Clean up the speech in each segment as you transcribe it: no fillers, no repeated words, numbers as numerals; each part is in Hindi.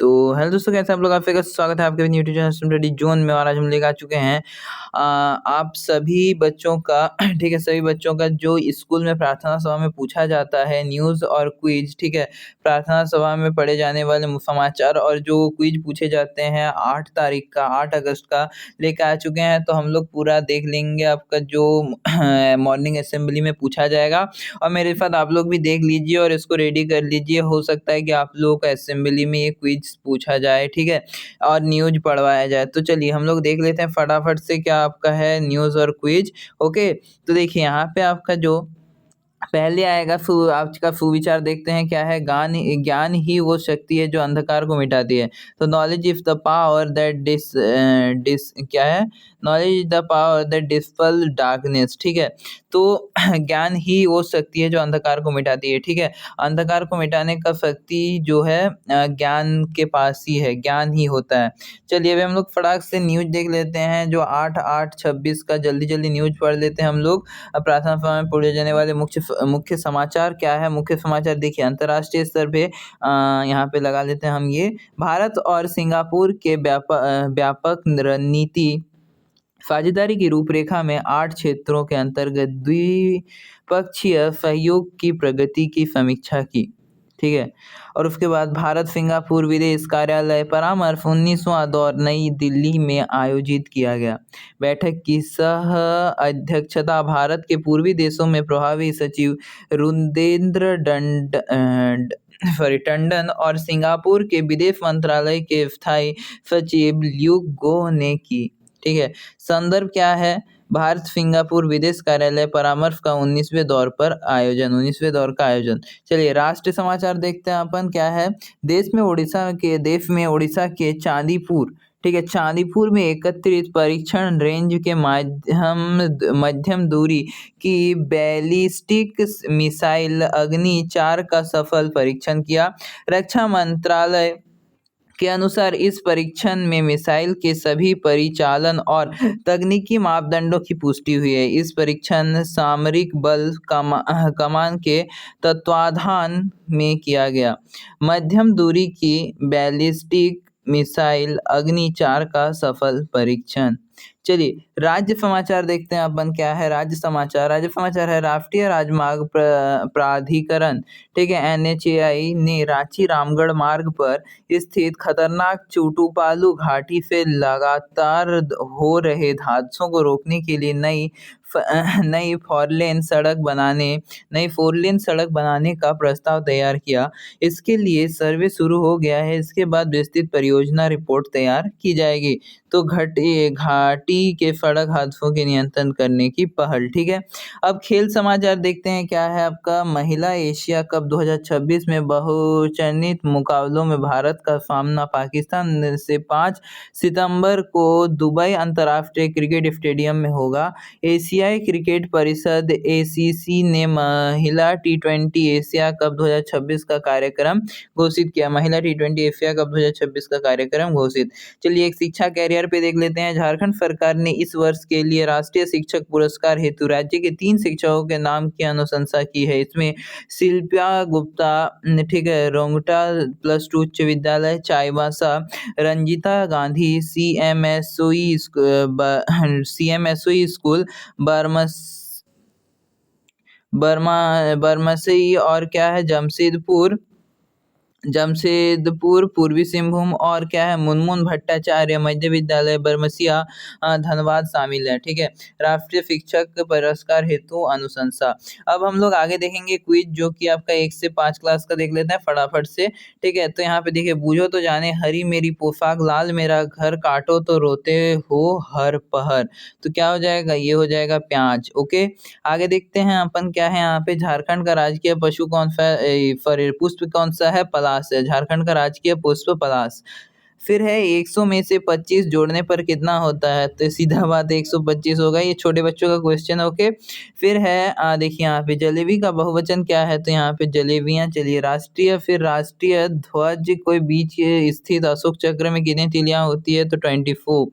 तो हेलो दोस्तों, कैसे आप लोग? आप सबका स्वागत है आपके अपने यूट्यूब चैनल स्टडी जोन में। और आज हम लेकर आ चुके हैं आप सभी बच्चों का ठीक है, सभी बच्चों का जो स्कूल में प्रार्थना सभा में पूछा जाता है न्यूज़ और क्विज। ठीक है, प्रार्थना सभा में पढ़े जाने वाले समाचार और जो क्विज पूछे जाते हैं 8 अगस्त का लेकर आ चुके हैं। तो हम लोग पूरा देख लेंगे आपका जो मॉर्निंग असेंबली में पूछा जाएगा, और मेरे साथ आप लोग भी देख लीजिए और इसको रेडी कर लीजिए। हो सकता है कि आप लोगों का असेंबली में ये क्विज पूछा जाए, ठीक है, और न्यूज़ पढ़वाया जाए। तो चलिए हम लोग देख लेते हैं फटाफट से क्या आपका है न्यूज़ और क्विज। ओके, तो देखिए यहाँ पे आपका जो पहले आएगा आज का सुविचार देखते हैं क्या है। ज्ञान ही वो शक्ति है जो अंधकार को मिटाती है। तो knowledge is the power that dis क्या है, knowledge is the power that dispel darkness. ठीक है, तो ज्ञान ही वो शक्ति है जो अंधकार को मिटाती है। ठीक है, अंधकार को मिटाने का शक्ति जो है ज्ञान के पास ही है, ज्ञान ही होता है। चलिए अभी हम लोग फटाक से न्यूज देख लेते हैं जो 8/8/26 का जल्दी न्यूज पढ़ लेते हैं हम लोग। प्रार्थना सभा में पढ़े जाने वाले मुख्य समाचार क्या है। मुख्य समाचार देखिए अंतर्राष्ट्रीय स्तर पे यहाँ पे लगा लेते हैं हम ये। भारत और सिंगापुर के व्यापक रणनीति साझेदारी की रूपरेखा में 8 क्षेत्रों के अंतर्गत द्विपक्षीय सहयोग की प्रगति की समीक्षा की। ठीक है, और उसके बाद भारत सिंगापुर विदेश कार्यालय परामर्श 19वां दौर नई दिल्ली में आयोजित किया गया। बैठक की सह अध्यक्षता भारत के पूर्वी देशों में प्रभावी सचिव रुदेंद्र टंडन और सिंगापुर के विदेश मंत्रालय के स्थायी सचिव ल्यूक गो ने की। ठीक है, संदर्भ क्या है, भारत सिंगापुर विदेश कार्यालय परामर्श का 19वें दौर का आयोजन। चलिए राष्ट्रीय समाचार देखते हैं अपन क्या है। देश में उड़ीसा के चांदीपुर, ठीक है, चांदीपुर में एकत्रित परीक्षण रेंज के मध्यम दूरी की बैलिस्टिक मिसाइल अग्नि 4 का सफल परीक्षण किया। रक्षा मंत्रालय के अनुसार इस परीक्षण में मिसाइल के सभी परिचालन और तकनीकी मापदंडों की पुष्टि हुई है। इस परीक्षण सामरिक बल कमान के तत्वाधान में किया गया। मध्यम दूरी की बैलिस्टिक मिसाइल अग्नि 4 का सफल परीक्षण। चलिए राज्य समाचार देखते हैं अपन क्या है। राज्य समाचार है राष्ट्रीय राजमार्ग प्राधिकरण, ठीक है, NHAI ने रांची रामगढ़ मार्ग पर स्थित खतरनाक चूटूपालू घाटी से लगातार हो रहे हादसों को रोकने के लिए नई फोर लेन सड़क बनाने का प्रस्ताव तैयार किया। इसके लिए सर्वे शुरू हो गया है। इसके बाद विस्तृत परियोजना रिपोर्ट तैयार की जाएगी। तो घाटी के सड़क हादसों के नियंत्रण करने की पहल। ठीक है, अब खेल समाचार देखते हैं क्या है आपका। महिला एशिया कप 2026 में बहुचर्चित मुकाबलों में भारत का सामना पाकिस्तान से 5 सितंबर को दुबई अंतर्राष्ट्रीय क्रिकेट स्टेडियम में होगा। एशियाई क्रिकेट परिषद ACC ने महिला T20 एशिया कप 2026 का कार्यक्रम घोषित किया। महिला T20 एशिया कप 2026 का कार्यक्रम घोषित। चलिए एक शिक्षा कैरियर पे देख लेते हैं। झारखंड सरकार ने इस वर्ष के लिए राष्ट्रीय शिक्षक पुरस्कार हेतु राज्य के 3 शिक्षकों के नाम की अनुशंसा की है। इसमें शिल्पा गुप्ता, ठीक है, रोंगटा +2 उच्च विद्यालय चाईबासा, रंजिता गांधी CMSOE स्कूल बरमसई, और क्या है जमशेदपुर पूर्वी सिंहभूम, और क्या है मुनमुन भट्टाचार्य मध्य विद्यालय बरमसिया धनबाद शामिल है। ठीक है, राष्ट्रीय शिक्षक पुरस्कार हेतु अनुशंसा। अब हम लोग आगे देखेंगे क्विज जो कि आपका 1 से 5 क्लास का देख लेते हैं फटाफट से। ठीक है, तो यहाँ पे देखिए, बूझो तो जाने हरी मेरी पोशाक, लाल मेरा घर, काटो तो रोते हो हर पहर। तो क्या हो जाएगा, ये हो जाएगा प्याज। ओके, आगे देखते हैं अपन क्या है यहाँ पे। झारखंड का राजकीय पशु कौन सा पुष्प कौन सा है, पलाश है। झारखंड का राजकीय पुष्प पलाश। फिर है 100 में से 25 जोड़ने पर कितना होता है, तो सीधा बात है 125 होगा, ये छोटे बच्चों का क्वेश्चन। ओके, फिर है देखिए यहाँ पे जलेबी का बहुवचन क्या है, तो यहाँ पे जलेबियाँ। चलिए राष्ट्रीय, फिर राष्ट्रीय ध्वज कोई बीच स्थित अशोक चक्र में कितनी तीलियां होती है, तो 24।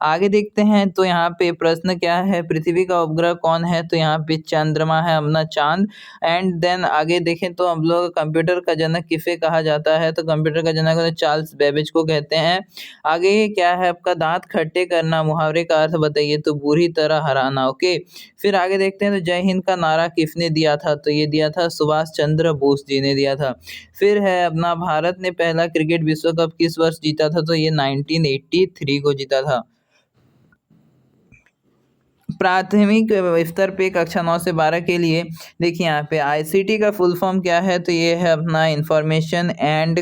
आगे देखते हैं तो यहाँ पे प्रश्न क्या है, पृथ्वी का उपग्रह कौन है, तो यहाँ पे चंद्रमा है अपना, चांद। एंड देन आगे देखें तो हम लोग कंप्यूटर का जनक किसे कहा जाता है, तो कंप्यूटर का जनक तो चार्ल्स बेबेज को कहते हैं। आगे क्या है आपका, दांत खट्टे करना मुहावरे का अर्थ बताइए, तो बुरी तरह हराना। ओके, फिर आगे देखते हैं तो जय हिंद का नारा किसने दिया था, तो ये दिया था सुभाष चंद्र बोस जी ने दिया था। फिर है अपना भारत ने पहला क्रिकेट विश्व कप किस वर्ष जीता था, तो ये 1983 को जीता था। प्राथमिक स्तर पे कक्षा 9 से 12 के लिए देखिए यहाँ पे आईसीटी का फुल फॉर्म क्या है, तो ये है अपना इंफॉर्मेशन एंड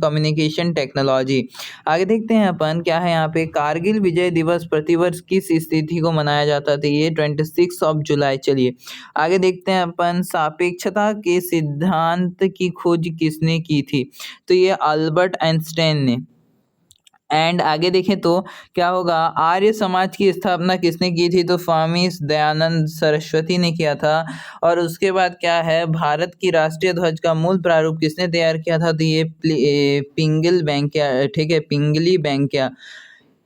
कम्युनिकेशन टेक्नोलॉजी। आगे देखते हैं अपन क्या है यहाँ पे, कारगिल विजय दिवस प्रतिवर्ष किस स्थिति को मनाया जाता था, ये 26 जुलाई। चलिए आगे देखते हैं अपन, सापेक्षता के सिद्धांत की खोज किसने की थी, तो ये अल्बर्ट आइंस्टाइन ने। एंड आगे देखें तो क्या होगा, आर्य समाज की स्थापना किसने की थी, तो स्वामी दयानंद सरस्वती ने किया था। और उसके बाद क्या है, भारत की राष्ट्रीय ध्वज का मूल प्रारूप किसने तैयार किया था, तो ये पिंगल बैंकिया, ठीक है, पिंगली बैंकिया।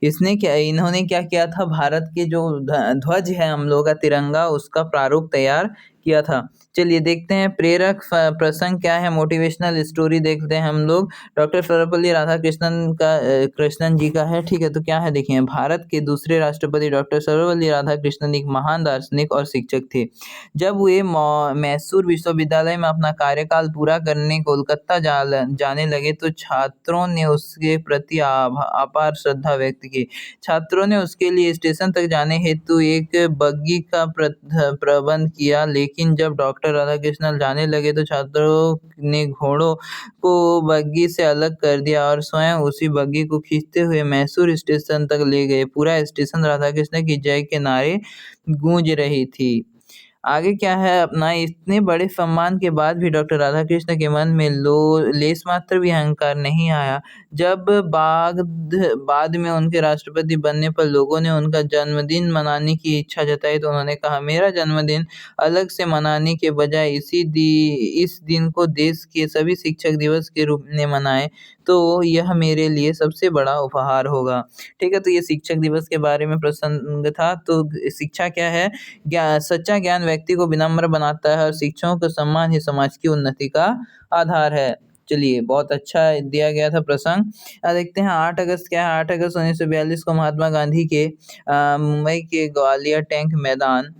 इन्होंने क्या किया था, भारत के जो ध्वज है हम लोग का तिरंगा, उसका प्रारूप तैयार किया था। चलिए देखते हैं प्रेरक प्रसंग क्या है, मोटिवेशनल स्टोरी देखते हैं हम लोग। डॉक्टर सर्वपल्ली राधाकृष्णन का कृष्णन जी का है, ठीक है। तो क्या है देखिए, भारत के दूसरे राष्ट्रपति डॉक्टर सर्वपल्ली राधाकृष्णन एक महान दार्शनिक और शिक्षक थे। जब वे मैसूर विश्वविद्यालय में अपना कार्यकाल पूरा करने कोलकाता जाने लगे तो छात्रों ने उसके प्रति अपार श्रद्धा व्यक्त की। छात्रों ने उसके लिए स्टेशन तक जाने हेतु एक बग्गी का प्रबंध किया, लेकिन जब डॉक्टर राधाकृष्णन जाने लगे तो छात्रों ने घोड़ों को बग्गी से अलग कर दिया और स्वयं उसी बग्गी को खींचते हुए मैसूर स्टेशन तक ले गए। पूरा स्टेशन राधाकृष्ण की जय के नारे गूंज रही थी। आगे क्या है अपना, इतने बड़े सम्मान के बाद भी डॉक्टर राधाकृष्ण के मन में लेस मात्र भी अहंकार नहीं आया। जब बाद में उनके राष्ट्रपति बनने पर लोगों ने उनका जन्मदिन मनाने की इच्छा जताई तो उन्होंने कहा, मेरा जन्मदिन अलग से मनाने के बजाय इस दिन को देश के सभी शिक्षक दिवस के रूप में मनाएं तो यह मेरे लिए सबसे बड़ा उपहार होगा। ठीक है, तो ये शिक्षक दिवस के बारे में प्रसंग था। तो शिक्षा क्या है, सच्चा ज्ञान व्यक्ति को विनम्र बनाता है और शिक्षकों का सम्मान ही समाज की उन्नति का आधार है। चलिए बहुत अच्छा दिया गया था प्रसंग। देखते हैं 8 अगस्त क्या है, 8 अगस्त 1942 को महात्मा गांधी के मुंबई के ग्वालियर टैंक मैदान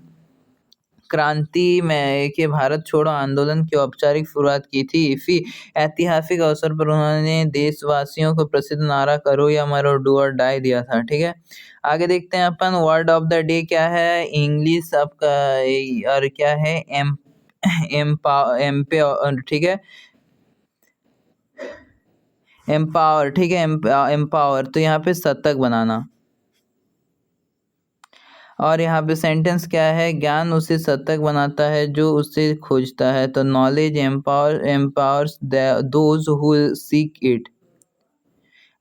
क्रांति में के भारत छोड़ो आंदोलन की औपचारिक शुरुआत की थी। इसी ऐतिहासिक अवसर पर उन्होंने देशवासियों को प्रसिद्ध नारा करो या मरो, डू और डाई दिया था। ठीक है, आगे देखते हैं अपन वर्ड ऑफ द डे क्या है, इंग्लिश आपका और क्या है, एम्पावर, ठीक है, एम्पावर, ठीक है, एम्पावर। तो यहाँ पे शतक बनाना। और यहाँ पे सेंटेंस क्या है, ज्ञान उसे शतक बनाता है जो उसे खोजता है। तो knowledge empowers those who seek it.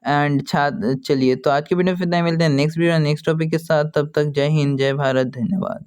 And चलिए तो आज की वीडियो में इतना ही, मिलते हैं नेक्स्ट वीडियो नेक्स्ट टॉपिक के साथ। तब तक जय हिंद, जय भारत, धन्यवाद।